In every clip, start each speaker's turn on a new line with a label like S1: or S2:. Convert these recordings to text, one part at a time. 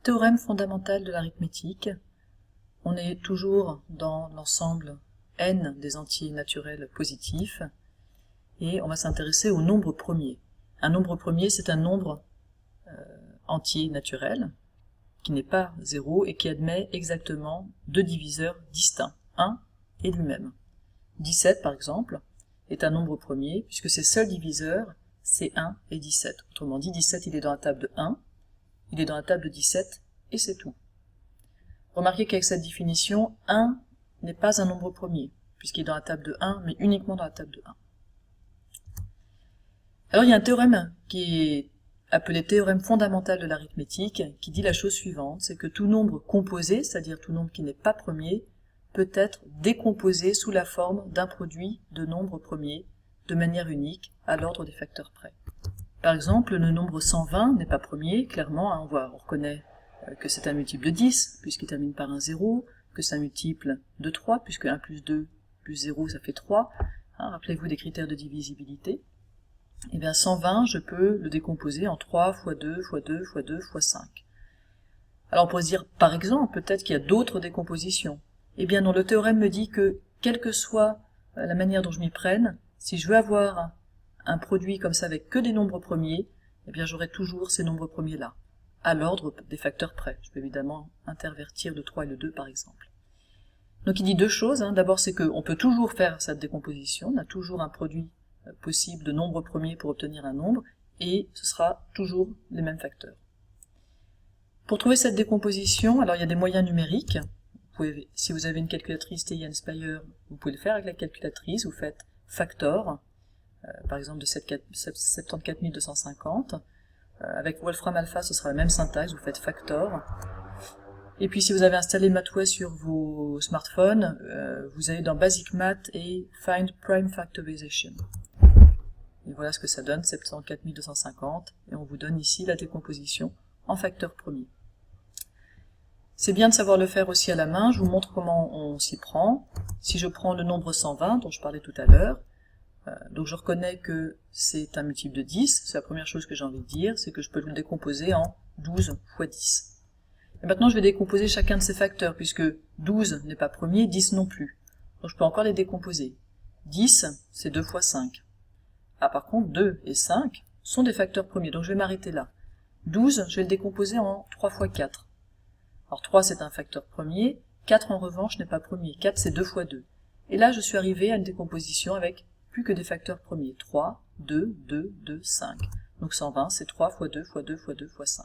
S1: Théorème fondamental de l'arithmétique. On est toujours dans l'ensemble n des entiers naturels positifs et on va s'intéresser au nombre premier. Un nombre premier, c'est un nombre entier naturel qui n'est pas 0 et qui admet exactement deux diviseurs distincts, 1 et lui-même. 17 par exemple est un nombre premier puisque ses seuls diviseurs c'est 1 et 17. Autrement dit, 17 il est dans la table de 1, il est dans la table de 17 et c'est tout. Remarquez qu'avec cette définition, 1 n'est pas un nombre premier puisqu'il est dans la table de 1 mais uniquement dans la table de 1. Alors il y a un théorème qui est appelé théorème fondamental de l'arithmétique qui dit la chose suivante, c'est que tout nombre composé, c'est-à-dire tout nombre qui n'est pas premier, peut être décomposé sous la forme d'un produit de nombres premiers de manière unique à l'ordre des facteurs près. Par exemple, le nombre 120 n'est pas premier, clairement, on reconnaît que c'est un multiple de 10 puisqu'il termine par un 0, que c'est un multiple de 3 puisque 1 plus 2 plus 0 ça fait 3. Rappelez-vous des critères de divisibilité. Et bien 120, je peux le décomposer en 3 fois 2 fois 2 fois 2 fois 5. Alors on pourrait se dire, par exemple, peut-être qu'il y a d'autres décompositions. Eh bien non, le théorème me dit que, quelle que soit la manière dont je m'y prenne, si je veux avoir un produit comme ça avec que des nombres premiers, eh bien j'aurai toujours ces nombres premiers-là, à l'ordre des facteurs près. Je peux évidemment intervertir le 3 et le 2 par exemple. Donc il dit deux choses. D'abord c'est qu'on peut toujours faire cette décomposition, on a toujours un produit possible de nombres premiers pour obtenir un nombre, et ce sera toujours les mêmes facteurs. Pour trouver cette décomposition, alors il y a des moyens numériques. Si vous avez une calculatrice TI Nspire, vous pouvez le faire avec la calculatrice, vous faites factor, par exemple de 74 250. Avec Wolfram Alpha, ce sera la même syntaxe, vous faites factor. Et puis si vous avez installé MathOS sur vos smartphones, vous allez dans Basic Math et Find Prime Factorization. Et voilà ce que ça donne, 74 250, et on vous donne ici la décomposition en facteurs premiers. C'est bien de savoir le faire aussi à la main, je vous montre comment on s'y prend. Si je prends le nombre 120, dont je parlais tout à l'heure, donc je reconnais que c'est un multiple de 10, c'est la première chose que j'ai envie de dire, c'est que je peux le décomposer en 12 fois 10. Et maintenant je vais décomposer chacun de ces facteurs, puisque 12 n'est pas premier, 10 non plus. Donc je peux encore les décomposer. 10, c'est 2 fois 5. Par contre, 2 et 5 sont des facteurs premiers, donc je vais m'arrêter là. 12, je vais le décomposer en 3 fois 4. Alors 3 c'est un facteur premier, 4 en revanche n'est pas premier, 4 c'est 2 fois 2. Et là je suis arrivé à une décomposition avec plus que des facteurs premiers, 3, 2, 2, 2, 5. Donc 120 c'est 3 fois 2 fois 2 fois 2 fois 5.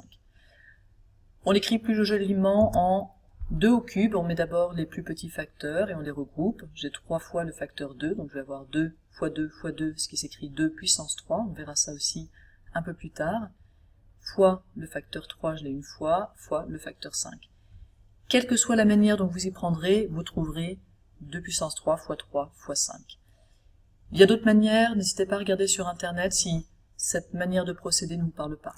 S1: On l'écrit plus joliment en 2 au cube, on met d'abord les plus petits facteurs et on les regroupe. J'ai 3 fois le facteur 2, donc je vais avoir 2 fois 2 fois 2, ce qui s'écrit 2 puissance 3, on verra ça aussi un peu plus tard, fois le facteur 3, je l'ai une fois le facteur 5. Quelle que soit la manière dont vous y prendrez, vous trouverez 2 puissance 3 fois 3 fois 5. Il y a d'autres manières, n'hésitez pas à regarder sur internet si cette manière de procéder ne vous parle pas.